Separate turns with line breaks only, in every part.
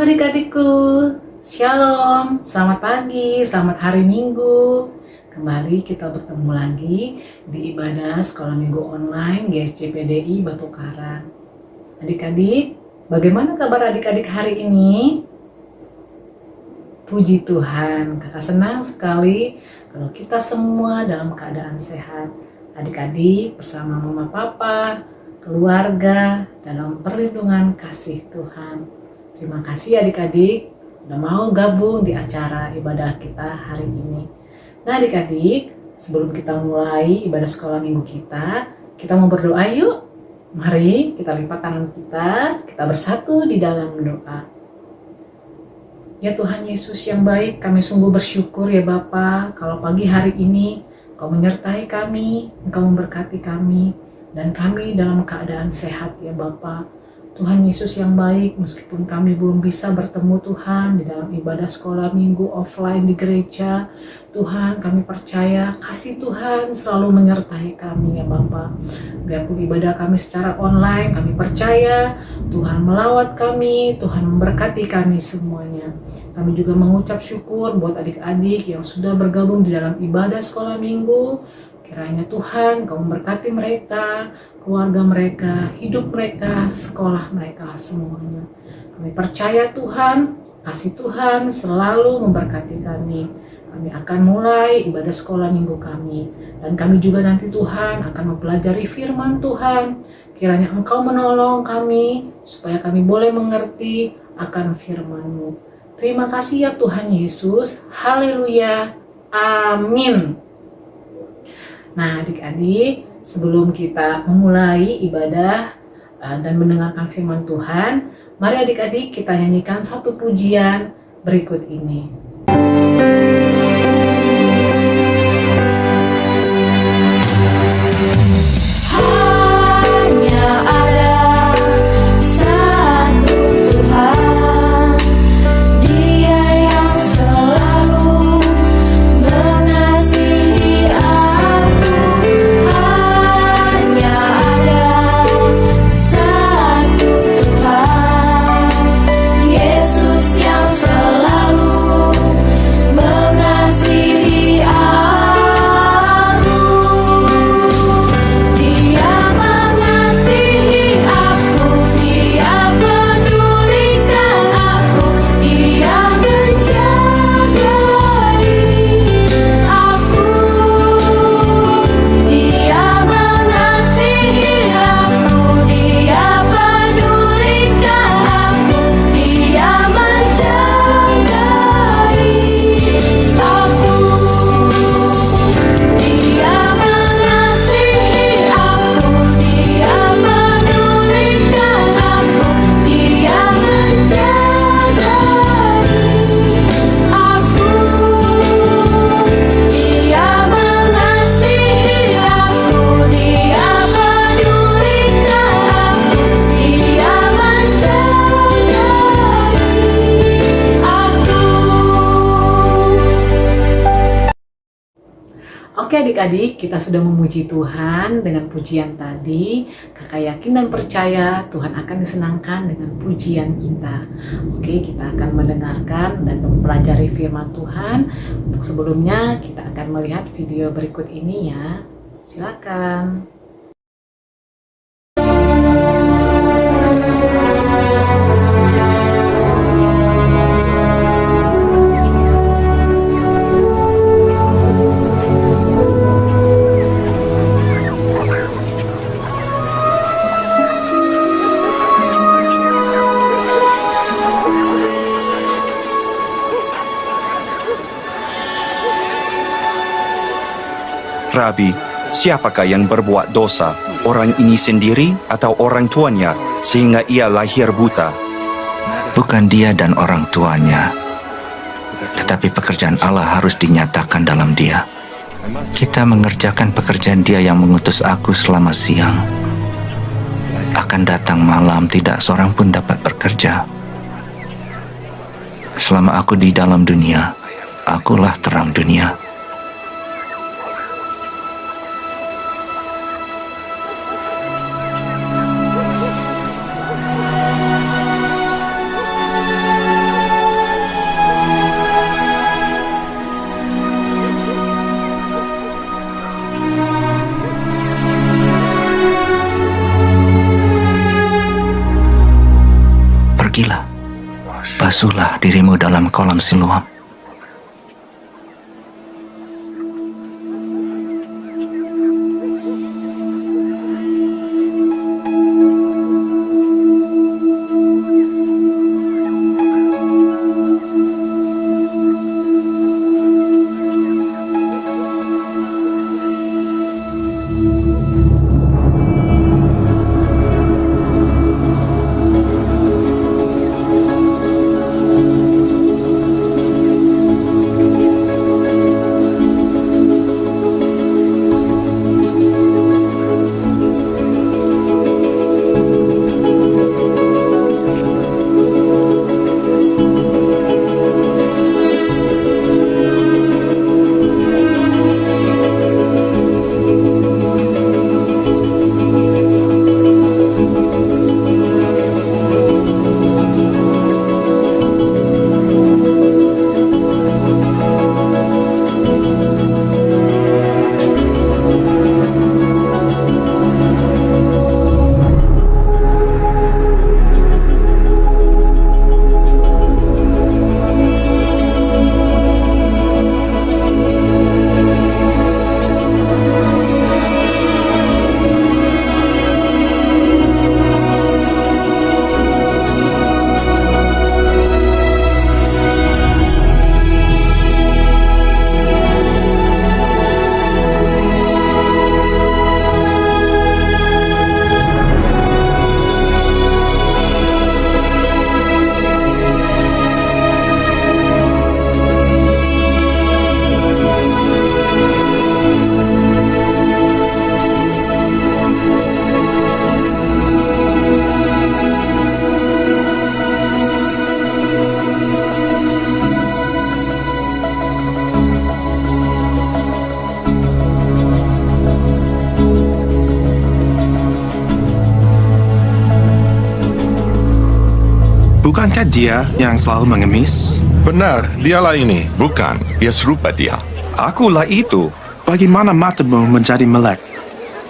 adik-adikku, Shalom, selamat pagi, selamat hari Minggu. Kembali kita bertemu lagi di ibadah sekolah minggu online GSCPDI Batu Karang. Adik-adik, bagaimana kabar adik-adik hari ini? Puji Tuhan, kakak senang sekali kalau kita semua dalam keadaan sehat. Adik-adik bersama mama papa, keluarga dalam perlindungan kasih Tuhan. Terima kasih adik-adik udah mau gabung di acara ibadah kita hari ini. Nah adik-adik, sebelum kita mulai ibadah sekolah minggu kita mau berdoa yuk. Mari kita lipat tangan kita bersatu di dalam doa. Ya Tuhan Yesus yang baik, kami sungguh bersyukur ya Bapa, kalau pagi hari ini Kau menyertai kami, Engkau memberkati kami, dan kami dalam keadaan sehat ya Bapa. Tuhan Yesus yang baik, meskipun kami belum bisa bertemu Tuhan di dalam ibadah sekolah minggu offline di gereja, Tuhan kami percaya kasih Tuhan selalu menyertai kami ya Bapa. Biarpun ibadah kami secara online, kami percaya Tuhan melawat kami, Tuhan memberkati kami semuanya. Kami juga mengucap syukur buat adik-adik yang sudah bergabung di dalam ibadah sekolah minggu. Kiranya Tuhan Kau memberkati mereka, keluarga mereka, hidup mereka, sekolah mereka semuanya. Kami percaya Tuhan, kasih Tuhan selalu memberkati kami. Kami akan mulai ibadah sekolah minggu kami. Dan kami juga nanti Tuhan akan mempelajari firman Tuhan. Kiranya Engkau menolong kami supaya kami boleh mengerti akan firman-Mu. Terima kasih ya Tuhan Yesus. Haleluya. Amin. Nah adik-adik, sebelum kita memulai ibadah dan mendengarkan firman Tuhan, mari adik-adik kita nyanyikan satu pujian berikut ini. Oke adik-adik, kita sudah memuji Tuhan dengan pujian tadi. Kakak yakin dan percaya Tuhan akan disenangkan dengan pujian kita. Oke, kita akan mendengarkan dan mempelajari firman Tuhan. Untuk sebelumnya, kita akan melihat video berikut ini ya. Silakan.
Rabi, siapakah yang berbuat dosa, orang ini sendiri atau orang tuanya, sehingga ia lahir buta?
Bukan dia dan orang tuanya, tetapi pekerjaan Allah harus dinyatakan dalam dia. Kita mengerjakan pekerjaan Dia yang mengutus aku selama siang. Akan datang malam, tidak seorang pun dapat bekerja. Selama aku di dalam dunia, akulah terang dunia. pergilah, basuhlah dirimu dalam kolam Siloam.
Bukankah dia yang selalu mengemis?
Benar, dialah ini.
Bukan, ia serupa dia.
Akulah itu.
Bagaimana matamu menjadi melek?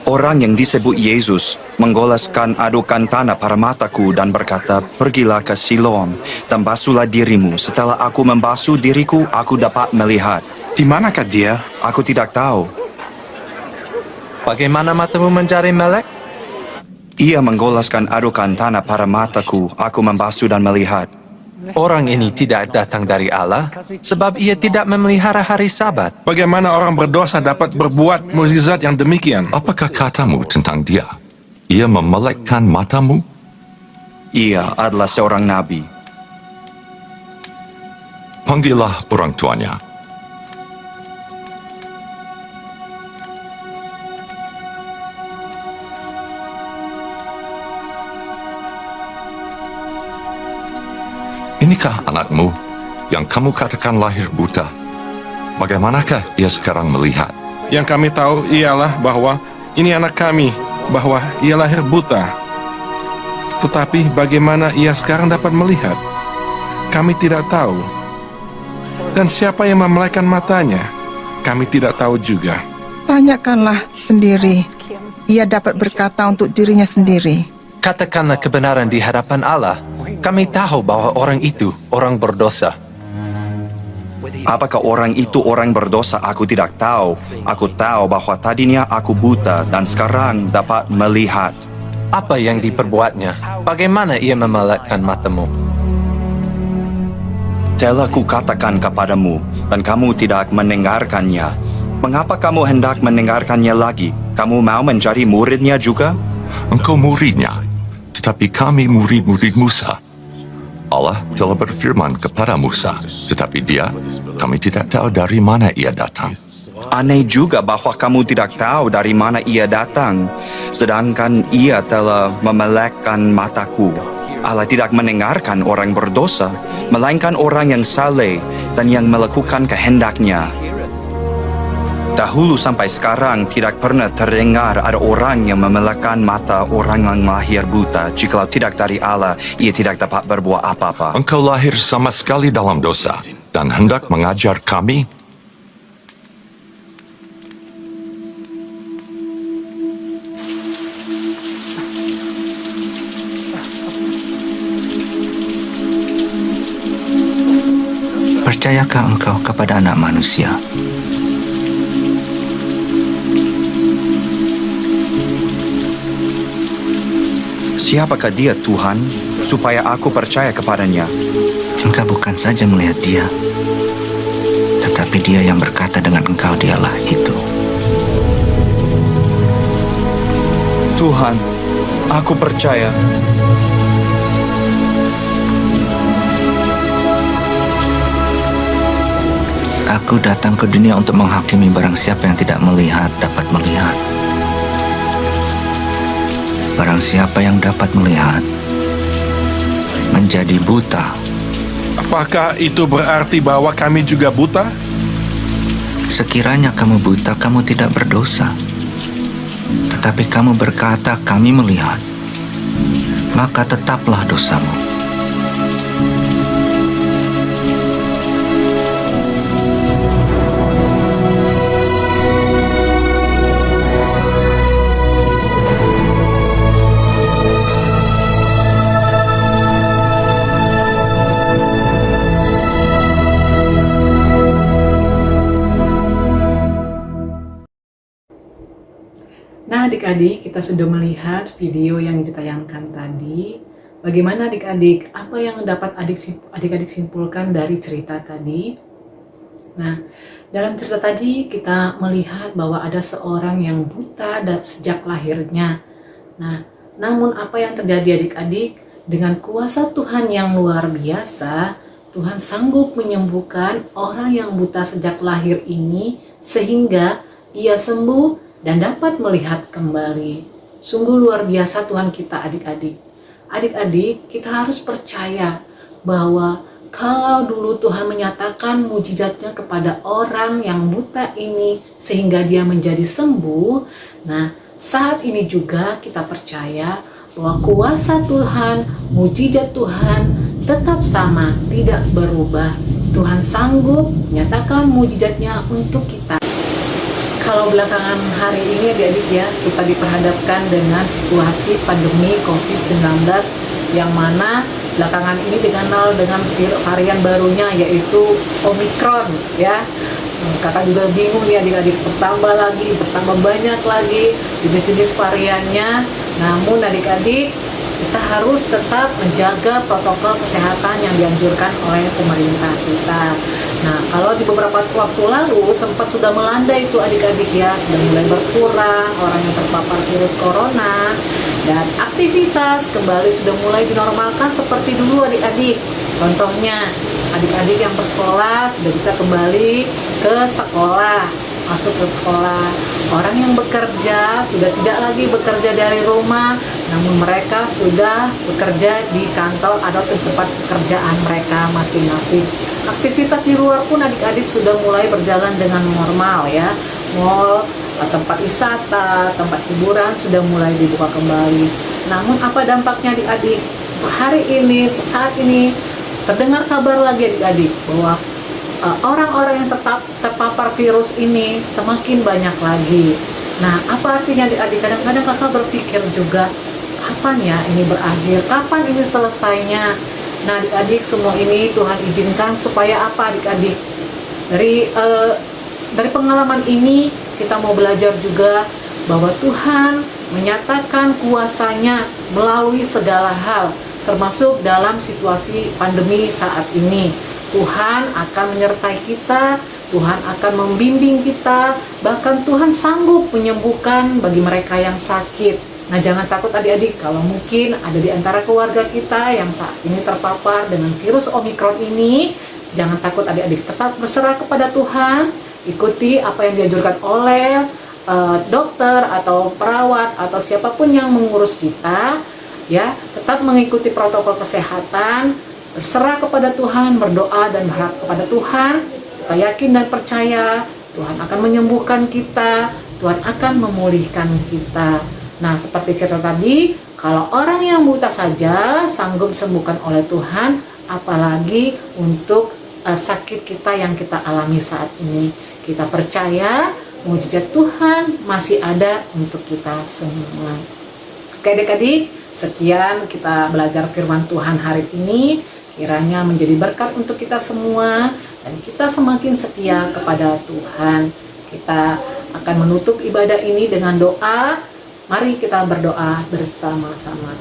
Orang yang disebut Yesus menggoleskan adukan tanah pada mataku dan berkata, "Pergilah ke Siloam dan basuhlah dirimu. Setelah aku membasuh diriku, aku dapat melihat."
Di manakah dia?
Aku tidak tahu.
Bagaimana matamu menjadi melek?
Ia menggoleskan adukan tanah pada mataku. Aku membasuh dan melihat.
Orang ini tidak datang dari Allah, sebab ia tidak memelihara hari Sabat.
Bagaimana orang berdosa dapat berbuat mukjizat yang demikian?
Apakah katamu tentang dia? Ia memelekkan matamu?
Ia adalah seorang nabi.
Panggillah orang tuanya. Inikah anakmu yang kamu katakan lahir buta? Bagaimanakah ia sekarang melihat?
Yang kami tahu ialah bahwa ini anak kami, bahwa ia lahir buta. Tetapi bagaimana ia sekarang dapat melihat? Kami tidak tahu. Dan siapa yang memelekkan matanya? Kami tidak tahu juga.
Tanyakanlah sendiri. Ia dapat berkata untuk dirinya sendiri.
Katakanlah kebenaran di hadapan Allah. Kami tahu bahwa orang itu orang berdosa.
Apakah orang itu orang berdosa? Aku tidak tahu. Aku tahu bahwa tadinya aku buta dan sekarang dapat melihat.
Apa yang diperbuatnya? Bagaimana ia memelekkan matamu?
Telah kukatakan kepadamu, dan kamu tidak mendengarkannya. Mengapa kamu hendak mendengarkannya lagi? Kamu mau menjadi muridnya juga?
Engkau muridnya, tetapi kami murid-murid Musa. Allah telah berfirman kepada Musa, tetapi kami tidak tahu dari mana ia datang.
Aneh juga bahwa kamu tidak tahu dari mana ia datang, sedangkan ia telah memelekkan mataku. Allah tidak mendengarkan orang berdosa, melainkan orang yang saleh dan yang melakukan kehendaknya. Dahulu sampai sekarang tidak pernah terdengar ada orang yang memelekkan mata orang yang lahir buta. Jikalau tidak dari Allah, ia tidak dapat berbuat apa-apa.
Engkau lahir sama sekali dalam dosa dan hendak mengajar kami?
Percayakah engkau kepada Anak Manusia?
Siapakah dia, Tuhan, supaya aku percaya kepadanya?
Engkau bukan saja melihat dia, tetapi dia yang berkata dengan engkau, dialah itu.
Tuhan, aku percaya.
Aku datang ke dunia untuk menghakimi barang siapa yang tidak melihat dapat melihat. Barang siapa yang dapat melihat menjadi buta.
Apakah itu berarti bahwa kami juga buta?
Sekiranya kamu buta, kamu tidak berdosa. Tetapi kamu berkata, kami melihat, maka tetaplah dosamu.
Nah, adik-adik, kita sudah melihat video yang ditayangkan tadi. Bagaimana adik-adik? Apa yang dapat adik-adik simpulkan dari cerita tadi? Nah, dalam cerita tadi kita melihat bahwa ada seorang yang buta sejak lahirnya. Nah, namun apa yang terjadi adik-adik? Dengan kuasa Tuhan yang luar biasa, Tuhan sanggup menyembuhkan orang yang buta sejak lahir ini sehingga ia sembuh dan dapat melihat kembali. Sungguh luar biasa Tuhan kita adik-adik. Adik-adik, kita harus percaya bahwa kalau dulu Tuhan menyatakan mujizatnya kepada orang yang buta ini sehingga dia menjadi sembuh, nah saat ini juga kita percaya bahwa kuasa Tuhan, mujizat Tuhan tetap sama, tidak berubah. Tuhan sanggup menyatakan mujizatnya untuk kita. Kalau belakangan hari ini adik-adik ya, kita diperhadapkan dengan situasi pandemi COVID-19 yang mana belakangan ini dikenal dengan varian barunya yaitu Omicron ya. Kakak juga bingung ya adik-adik, bertambah banyak lagi jenis-jenis variannya. Namun adik-adik, kita harus tetap menjaga protokol kesehatan yang dianjurkan oleh pemerintah kita. Nah, kalau di beberapa waktu lalu sempat sudah melanda itu adik-adik ya, sudah mulai berkurang orang yang terpapar virus corona dan aktivitas kembali sudah mulai dinormalkan seperti dulu adik-adik. Contohnya, adik-adik yang bersekolah sudah bisa kembali ke sekolah, masuk ke sekolah. Orang yang bekerja sudah tidak lagi bekerja dari rumah, namun mereka sudah bekerja di kantor atau di tempat pekerjaan mereka masing-masing. Aktivitas di luar pun adik-adik sudah mulai berjalan dengan normal ya. Mall, tempat wisata, tempat hiburan sudah mulai dibuka kembali. Namun apa dampaknya adik-adik? Hari ini, saat ini terdengar kabar lagi adik-adik bahwa orang-orang yang terpapar virus ini semakin banyak lagi. Nah, apa artinya adik-adik? Kadang-kadang kakak berpikir juga, kapan ya ini berakhir? Kapan ini selesainya? Nah, adik-adik, semua ini Tuhan izinkan supaya apa adik-adik? Dari pengalaman ini kita mau belajar juga bahwa Tuhan menyatakan kuasanya melalui segala hal, termasuk dalam situasi pandemi saat ini. Tuhan akan menyertai kita, Tuhan akan membimbing kita, bahkan Tuhan sanggup menyembuhkan bagi mereka yang sakit. Nah, jangan takut adik-adik kalau mungkin ada di antara keluarga kita yang saat ini terpapar dengan virus Omicron ini. Jangan takut adik-adik, tetap berserah kepada Tuhan, ikuti apa yang dianjurkan oleh dokter atau perawat atau siapapun yang mengurus kita, ya, tetap mengikuti protokol kesehatan, berserah kepada Tuhan, berdoa dan berharap kepada Tuhan. Kita yakin dan percaya Tuhan akan menyembuhkan kita, Tuhan akan memulihkan kita. Nah, seperti cerita tadi, kalau orang yang buta saja sanggup disembuhkan oleh Tuhan, apalagi untuk sakit kita yang kita alami saat ini. Kita percaya mujizat Tuhan masih ada untuk kita semua. Oke adik-adik, sekian kita belajar firman Tuhan hari ini. kiranya menjadi berkat untuk kita semua, dan kita semakin setia kepada Tuhan. Kita akan menutup ibadah ini dengan doa. Mari kita berdoa bersama-sama.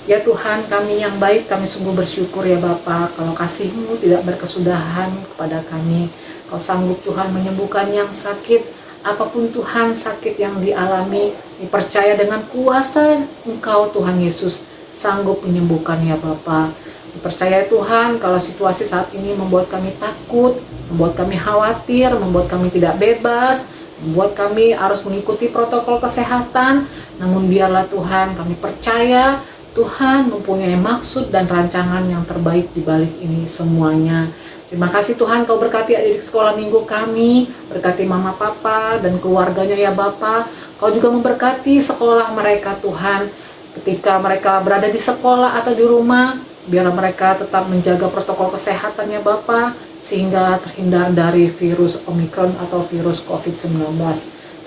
Ya Tuhan kami yang baik, kami sungguh bersyukur ya Bapa, kalau kasih-Mu tidak berkesudahan kepada kami. Kau sanggup Tuhan menyembuhkan yang sakit, apapun Tuhan sakit yang dialami, dipercaya dengan kuasa Engkau Tuhan Yesus sanggup menyembuhkan ya Bapa. Dipercaya Tuhan kalau situasi saat ini membuat kami takut, membuat kami khawatir, membuat kami tidak bebas, membuat kami harus mengikuti protokol kesehatan, namun biarlah Tuhan kami percaya Tuhan mempunyai maksud dan rancangan yang terbaik di balik ini semuanya. Terima kasih Tuhan Kau berkati adik sekolah minggu kami, berkati mama papa dan keluarganya ya Bapa. Kau juga memberkati sekolah mereka Tuhan, ketika mereka berada di sekolah atau di rumah, biarlah mereka tetap menjaga protokol kesehatan ya Bapa, sehingga terhindar dari virus Omikron atau virus COVID-19.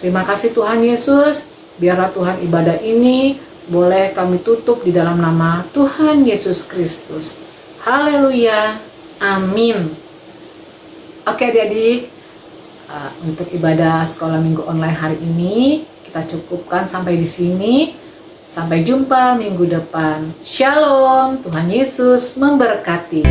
Terima kasih Tuhan Yesus, biarlah Tuhan ibadah ini boleh kami tutup di dalam nama Tuhan Yesus Kristus. Haleluya, amin. Oke adik-adik, untuk ibadah sekolah minggu online hari ini kita cukupkan sampai di sini. Sampai jumpa minggu depan. Shalom, Tuhan Yesus memberkati.